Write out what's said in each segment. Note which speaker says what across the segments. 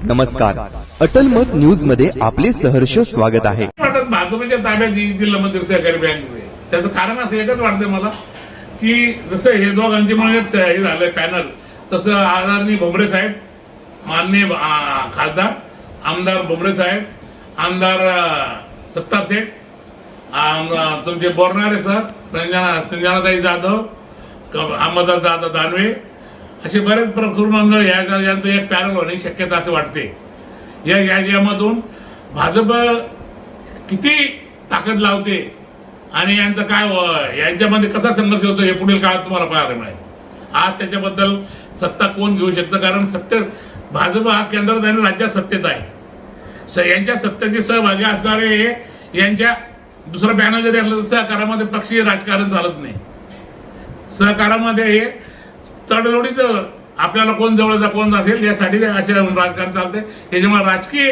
Speaker 1: नमस्कार, अटल मत न्यूज मध्ये आपले सहर्ष स्वागत आहे.
Speaker 2: भाजपच्या ताब्यात जिल्हा मधील सहकारी बँक त्याचं कारण असं एकच वाटतं मला की जसं हे दोघांचे म्हणून हे झालं पॅनल, तसं आदरणीय भुमरे साहेब, माननीय खासदार आमदार भुमरे साहेब, आमदार सत्तार सेठ, तुमचे बोरणारे सर, संजनाताई जाधव, अहमददादा जाधव दानवे, असे बरेच प्रखर मंडळ यांचं एक पॅनल होण्याची शक्यता असं वाटते. यामधून भाजप किती ताकद लावते आणि यांचं काय यांच्यामध्ये कसा संघर्ष होतो हे पुढील काळात तुम्हाला पाहायला मिळेल. आज त्याच्याबद्दल सत्ता कोण घेऊ शकतं, कारण सत्तेत भाजप हा केंद्रात आणि राज्यात सत्तेत आहे. यांच्या सत्तेचे सहभागी असणारे यांच्या दुसरं पॅनल जरी असलं तर सहकारामध्ये पक्षीय राजकारण चालत नाही. सहकारामध्ये हे चढलोडीच आपल्याला कोण जवळचा कोण असेल यासाठी असे राजकारण चालते. याच्यामुळे राजकीय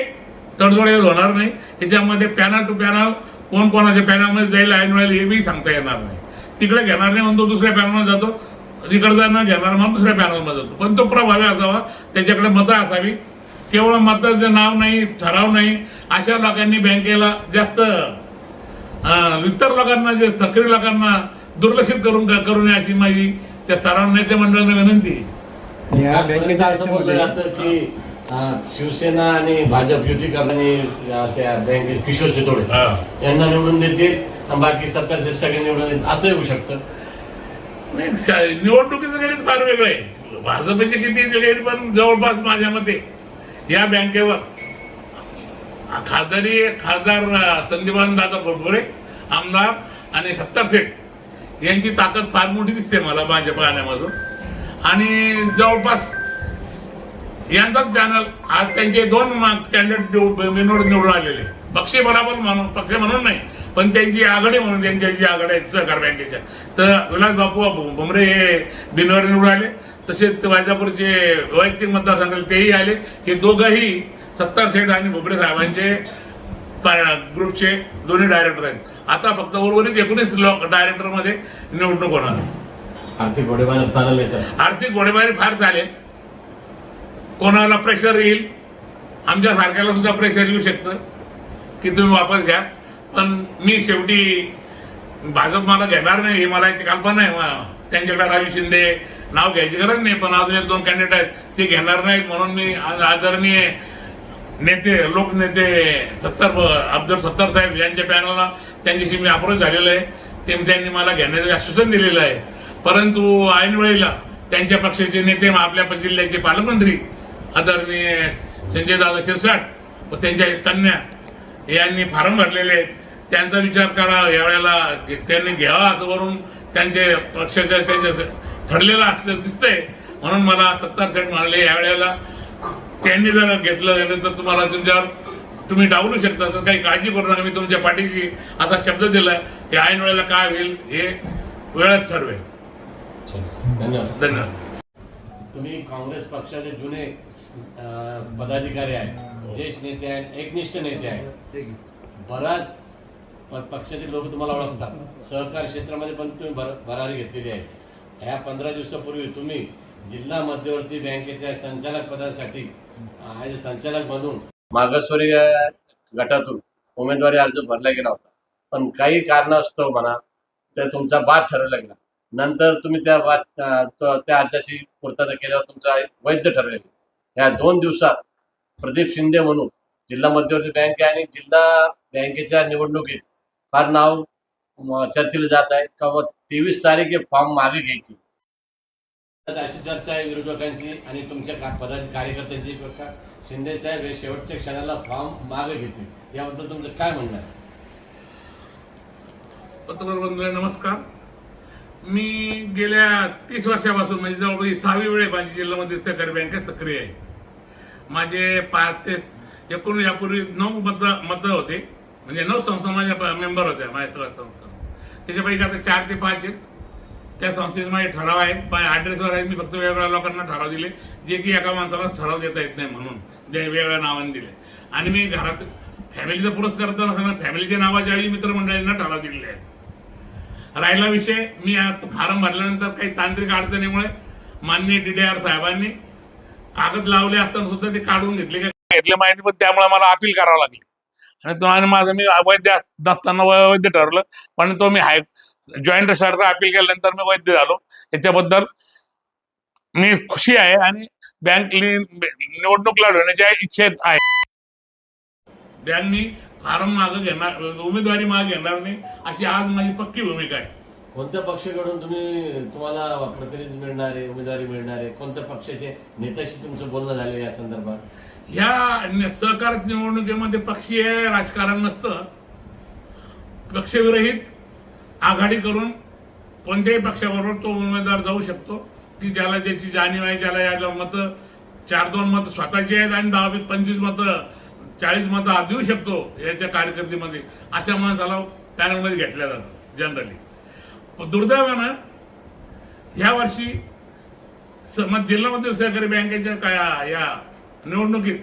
Speaker 2: तडजोड होणार नाही. याच्यामध्ये पॅनल टू पॅनल कोण कोणाच्या पॅनलमध्ये जाईल ऐन वेळेला हे बी सांगता येणार नाही. तिकडे घेणार नाही म्हणून तो दुसऱ्या पॅनलमध्ये जातो, तिकडचा न घेणार म्हणून दुसऱ्या पॅनलमध्ये जातो. पण तो प्रभावी असावा, त्याच्याकडे मतं असावी. केवळ मताचं नाव नाही, ठराव नाही, अशा लोकांनी बँकेला जास्त इतर लोकांना जे सक्रिय लोकांना दुर्लक्षित करू नये अशी माझी त्या सर्व नेते मंडळांना विनंती.
Speaker 3: या बँकेत असं बोललं जातं की शिवसेना आणि भाजप युती करणारी त्या बँकेत किशोर शितोडे यांना निवडून देतील, बाकी 70 सगळे निवडून देतील, असं येऊ शकतं.
Speaker 2: निवडणुकीचं गणित फार वेगळं आहे. भाजपचे किती गेले पण जवळपास माझ्या मते या बँकेवर खासदार संदीपान दादा भुमरे, आमदार आणि सत्तार सेठ यांची ताकद फार मोठी दिसते मला माझ्या पाहण्यामधून. आणि जवळपास यांचाच पॅनल आज त्यांचे 2 कॅन्डिडेट निवडून आलेले, पक्ष म्हणून नाही पण त्यांची आघाडी म्हणून त्यांच्या जी आघाडी आहेत सहकार बँकेच्या, तर विलास बापू भुमरे हे बिनवर निवडून आले. तसेच वैजापूरचे वैयक्तिक मतदारसंघाचे तेही आले. हे दोघंही सत्तार सेठ आणि भुमरे साहेबांचे ग्रुपचे दोन्ही डायरेक्टर आहेत. आता फक्त उर्वरित 19 डायरेक्टर मध्ये निवडणूक होणार.
Speaker 3: आर्थिक घोडेबाजारी चालेल सर,
Speaker 2: आर्थिक घोडेबाजारी फार चालेल. कोणाला प्रेशर येईल, आमच्या सारख्याला सुद्धा प्रेशर येऊ शकतं की तुम्ही वापस घ्या. पण मी शेवटी भाजप मला घेणार नाही ही मला याची कल्पना आहे. त्यांच्याकडे रावी शिंदे नाव घ्यायची गरज नाही, पण अजून 1-2 कॅन्डिडेट आहेत ते घेणार नाहीत. म्हणून मी आदरणीय नेते लोकनेते अफजल सत्तार साहेब यांच्या पॅनलला त्यांच्याशी मी अप्रोच झालेलं आहे. त्यांनी मला घेण्याचं आश्वासन दिलेलं आहे. परंतु ऐन वेळेला त्यांच्या पक्षाचे नेते आपल्या जिल्ह्याचे पालकमंत्री आदरणीय संजय दादा शिरसाट व त्यांच्या कन्या यांनी फॉर्म भरलेले आहेत. त्यांचा विचार करा यावेळेला त्यांनी घ्यावा असं वरून त्यांचे पक्षाच्या त्यांच्या ठरलेलं असलं दिसतंय. म्हणून मला सत्तार सेठ म्हणाले यावेळेला त्यांनी जर घेतलं तर तुम्ही डावलू शकता, तर काही काळजी करू नका, मी तुमच्या पाठीशी असा शब्द दिलाय. हे ऐन वेळेला काय होईल हे वेळच ठरवेल. धन्यवाद.
Speaker 3: तुम्ही काँग्रेस पक्षाचे जुने पदाधिकारी आहेत, ज्येष्ठ नेते आहेत, एकनिष्ठ नेते आहेत, बराच पक्षाचे लोक तुम्हाला ओळखतात. सहकार क्षेत्रामध्ये पण तुम्ही भरारी घेतलेली आहे. ह्या 15 दिवसापूर्वी तुम्ही जिल्हा मध्यवर्ती बँकेच्या संचालक पदासाठी संचालक म्हणून मागासवर्गीय गटातून उमेदवारी अर्ज भरला गेला होता. पण काही कारणास्तव म्हणा तर तुमचा बाद ठरवला गेला. नंतर तुम्ही त्या अर्जाची पूर्तता केल्यावर तुमचा वैध ठरवला. या 2 दिवसात प्रदीप शिंदे म्हणून जिल्हा मध्यवर्ती बँक आणि जिल्हा बँकेच्या निवडणुकीत फार नाव चर्चेला जात आहे का 23 तारीख फॉर्म मागे घ्यायची अशी चर्चा आहे विरोधकांची आणि तुमच्या कार्यकर्त्यांची. शिंदे साहेब हे शेवटच्या क्षणाला फॉर्म मागे घेतील, याबद्दल तुमचं काय म्हणणं आहे?
Speaker 2: पत्रकार बंधूंनो नमस्कार. मी गेल्या 30 वर्षापासून म्हणजे जवळपास 6वी वेळ माझी जिल्ह्यामध्ये सहकारी बँकेत सक्रिय आहे. माझे 5 ते 19 यापूर्वी 9 मत होते, म्हणजे 9 संस्था माझ्या मेंबर होत्या माझ्या सगळ्या संस्था. त्याच्यापैकी आता 4 ते 5 आहेत. त्या संस्थेचे माझे ठराव आहेत, माझ्या ॲड्रेसवर आहेत. मी फक्त वेगवेगळ्या लोकांना ठराव दिले जे की एका माणसाला ठराव देता येत नाही म्हणून वेगवेगळ्या नावाने दिले. आणि मी घरात फॅमिलीचा पुरस्कार करताना सगळ्या फॅमिलीच्या नावाच्या मित्रमंडळींना ठराव दिलेले आहेत. राहिला विषय, मी फॉर्म भरल्यानंतर काही तांत्रिक अडचणीमुळे माननीय DDR साहेबांनी कागद लावले असताना सुद्धा ते काढून घेतले. घेतली माहिती, पण त्यामुळे मला अपील करावं लागली आणि तुम्हाला माझं मी वैद्य नसताना वैद्य ठरवलं, पण तो मी जॉईंट रजिस्ट्रारचा अपील केल्यानंतर मी वैद्य झालो. याच्याबद्दल मी खुशी आहे आणि बँक निवडणूक लढवण्याच्या इच्छेत आहे. बँकनी फार्म मागं घेणार, उमेदवारी मागे घेणार नाही अशी आज माझी पक्की भूमिका आहे.
Speaker 3: कोणत्या पक्षाकडून तुम्हाला प्रतिनिधी मिळणार आहे, उमेदवारी मिळणार आहे? कोणत्या पक्षाचे नेत्याशी तुमचं बोलणं झालं या संदर्भात?
Speaker 2: ह्या सहकार निवडणुकीमध्ये पक्षीय राजकारण नसतं. पक्षविरहित आघाडी करून कोणत्याही पक्षाबरोबर तो उमेदवार जाऊ शकतो की ज्याला ज्याची जाणीव आहे, ज्याला याला मतं 4-2 मतं स्वतःची आहेत आणि 10-25 मतं 40 मतं हा देऊ शकतो याच्या कारकिर्दीमध्ये, अशा माणसाला पॅनलमध्ये घेतल्या जातं जनरली. पण दुर्दैवानं ह्या वर्षी जिल्हा मधील सहकारी बँकेच्या काय या निवडणुकीत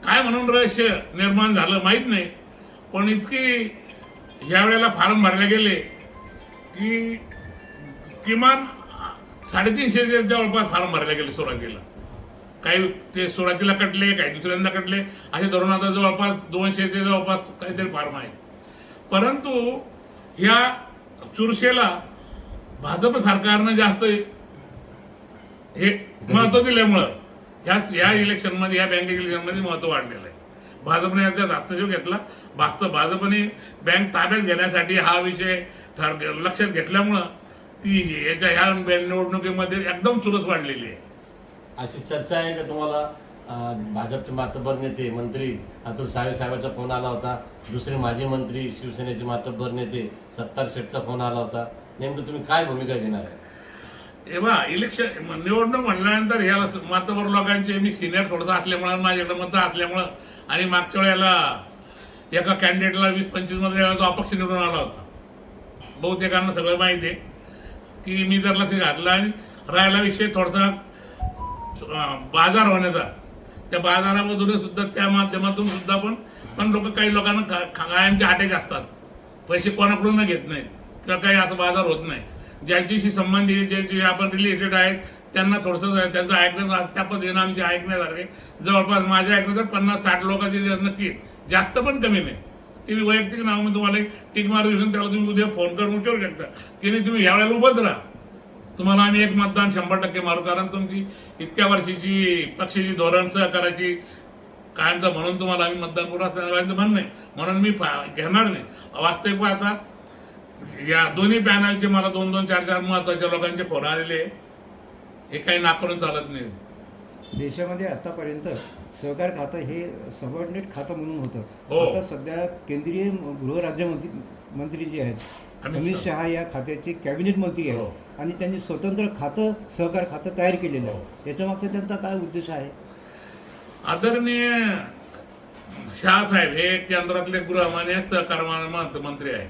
Speaker 2: काय म्हणून रहस्य निर्माण झालं माहीत नाही, पण इतकी यावेळेला फॉर्म भरले गेले की किमान 350 जवळपास फॉर्म भरले गेले सुरुवातीला. काही ते सुरुवातीला कटले, काही दुसऱ्यांदा कटले, असे धरून आता जवळपास 200 जवळपास काहीतरी फॉर्म आहे. परंतु ह्या चुरशेला भाजप सरकारनं जास्त हे महत्व दिल्यामुळं या इलेक्शनमध्ये, या बँकेच्या इलेक्शनमध्ये महत्व वाढलेलं आहे. भाजपने याच्यात हस्तक्षेप घेतला. भाजपने बँक ताब्यात घेण्यासाठी हा विषय लक्षात घेतल्यामुळं ती याच्या ह्या निवडणुकीमध्ये एकदम चुरस वाढलेली आहे.
Speaker 3: अशी चर्चा आहे का तुम्हाला भाजपचे मातब्बर नेते मंत्री अतुल सावे साहेबांचा फोन आला होता, दुसरे माजी मंत्री शिवसेनेचे मातब्बर नेते सत्तार शेठचा फोन आला होता, नेमकं तुम्ही काय भूमिका घेणार आहे?
Speaker 2: तेव्हा इलेक्शन निवडणूक म्हणल्यानंतर ह्याला मातबर लोकांचे, मी सिनियर थोडंसं असल्यामुळे, माझ्याकडे मतं असल्यामुळं, आणि मागच्या वेळेला एका कॅन्डिडेटला 20-25 मध्ये तो अपक्ष निवडून आला होता. बहुतेकांना सगळं माहिती आहे की मी जर लक्ष घातलं आणि राहिला विषय थोडासा बाजार होण्याचा, त्या बाजारामधून सुद्धा, त्या माध्यमातून सुद्धा पण काही लोकांना कायमचे अटॅक असतात, पैसे कोणाकडून घेत नाही किंवा काही असं बाजार होत नाही. ज्याच्याशी संबंधित ज्याचे आपण रिलेटेड आहेत त्यांना थोडंसं त्यांचं ऐकणं, त्या पद्धतीनं आमचे ऐकण्यासारखे जवळपास माझ्या ऐकण्यात 50-60 लोकांचे नक्की, जास्त पण कमी नाही. ते वैयक्तिक नाव मी तुम्हाला टिक मारू शकतो, त्याला तुम्ही उद्या फोन करून विचारू शकता की नाही तुम्ही ह्यावेळेला उभंच राहा, तुम्हाला आम्ही एक मतदान 100% मारू, कारण तुमची इतक्या वर्षीची पक्षाची धोरण सहकाराची कायमचं म्हणून तुम्हाला आम्ही मतदान करू असं म्हणणं आहे. म्हणून मी घेणार नाही. वास्तविक पाहता या दोन्ही पॅनलचे मला 2-2, 4-4 महत्वाच्या लोकांचे फोन आलेले, हे काही नाकारून चालत नाही.
Speaker 4: देशामध्ये आतापर्यंत सहकार खातं हे सबऑर्डिनेट खातं म्हणून होतं.
Speaker 2: हो.
Speaker 4: आता सध्या केंद्रीय गृहराज्यमंत्री जे आहेत अमित शहा या खात्याचे कॅबिनेट मंत्री आहेत.
Speaker 2: हो.
Speaker 4: आणि त्यांनी स्वतंत्र खातं, सहकार खातं तयार केलेलं आहे.
Speaker 2: हो.
Speaker 4: याच्यामागचा त्यांचा काय उद्देश आहे?
Speaker 2: आदरणीय शहासाहेब हे केंद्रातले गृहमान्य सहकार मंत्री आहेत.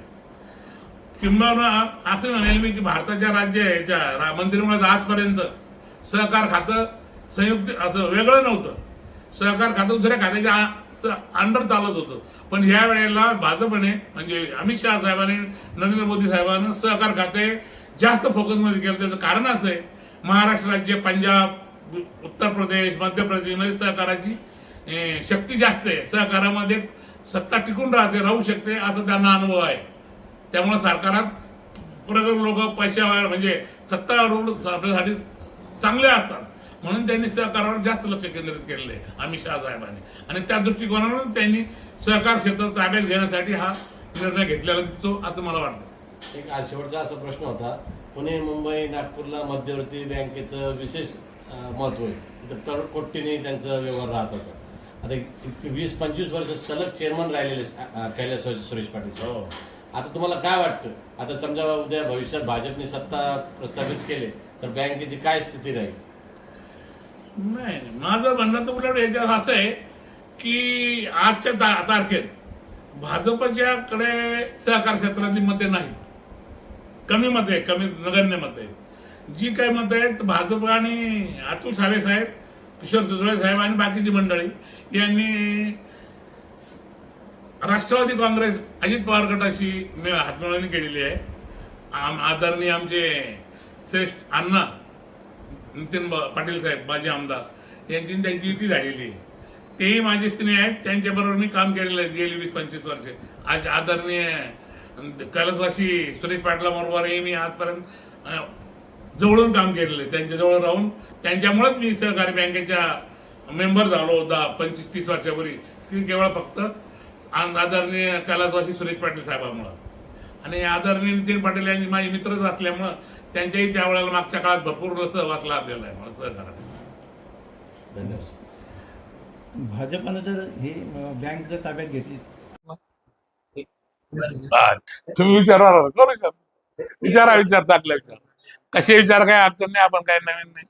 Speaker 2: किंबहुना असं म्हणेल मी की भारताच्या राज्याच्या मंत्रिमंडळात आजपर्यंत सहकार खातं संयुक्त असं वेगळं नव्हतं. सहकार खातं दुसऱ्या खात्याच्या अंडर चालत होतं. पण ह्या वेळेला भाजपने, म्हणजे अमित शहा साहेबांनी, नरेंद्र मोदी साहेबांनी सहकार खाते जास्त फोकसमध्ये केलं. त्याचं कारण असं आहे, महाराष्ट्र राज्य, पंजाब, उत्तर प्रदेश, मध्य प्रदेशमध्ये सहकाराची शक्ती जास्त आहे. सहकारामध्ये सत्ता टिकून राहू शकते असं त्यांना अनुभव आहे. त्यामुळे सरकारात प्रगत लोक पैशावर, म्हणजे सत्तारूढ आपल्यासाठी चांगले असतात, म्हणून त्यांनी सहकारावर जास्त लक्ष केंद्रित केलेलं आहे अमित शहा साहेबांनी. आणि त्या दृष्टिकोनातून त्यांनी सहकार क्षेत्र ताब्यात घेण्यासाठी हा निर्णय घेतलेला दिसतो असं मला वाटतं.
Speaker 3: एक शेवटचा असा प्रश्न होता, पुणे, मुंबई, नागपूरला मध्यवर्ती बँकेचं विशेष महत्व आहे. तिथं कोटीने त्यांचा व्यवहार राहत होता. आता 20-25 वर्ष सलग चेअरमन राहिलेले कैलास सुरेश पाटील साहेब. आता तुम्हाला काय वाटतं, आता समजा उद्या भविष्यात भाजपने सत्ता प्रस्थापित केले तर बँकेची काय स्थिती राहील?
Speaker 2: नाही, माझं म्हणणं तर उलट याच्यात असं आहे की आजच्या तारखेत भाजपच्याकडे सहकार क्षेत्रातली मते नाहीत. कमी मत आहे, कमी नगण्य मत आहे. जी काही मत आहेत भाजप आणि अतुल सावे साहेब, किशोर दुधळे साहेब आणि बाकीची मंडळी यांनी राष्ट्रवादी काँग्रेस, अजित पवार गटाशी हातमिळवणी केलेली आहे. आदरणीय आमचे श्रेष्ठ अण्णा नितीन पाटील साहेब, माजी आमदार, यांची त्यांची युती झालेली आहे. तेही माझे स्नेह आहेत, त्यांच्याबरोबर मी काम केलेलं आहे गेली 20-25 वर्षे. आज आदरणीय कैलासवासी सुरेश पाटलाबरोबरही मी आजपर्यंत जवळून काम केलेलं आहे. त्यांच्याजवळ राहून त्यांच्यामुळेच मी सहकारी बँकेच्या मेंबर झालो 25-30 वर्षापूर्वी. ती केवळ फक्त आदरणीय कैलासवासी सुरेश पाटील साहेबांमुळं. आणि आदरणीय नितीन पाटील यांची माझी मित्रच असल्यामुळं त्यांच्याही त्यावेळेला मागच्या काळात भरपूर सहवास लाभलेला आहे मला सहकारात.
Speaker 3: धन्यवाद.
Speaker 4: भाजपानं जर हे बँक जर ताब्यात घेतली,
Speaker 2: तुम्ही विचारा, विचारा चांगला विचार. कसे विचार, काय अडचण नाही, आपण काय नवीन नाही.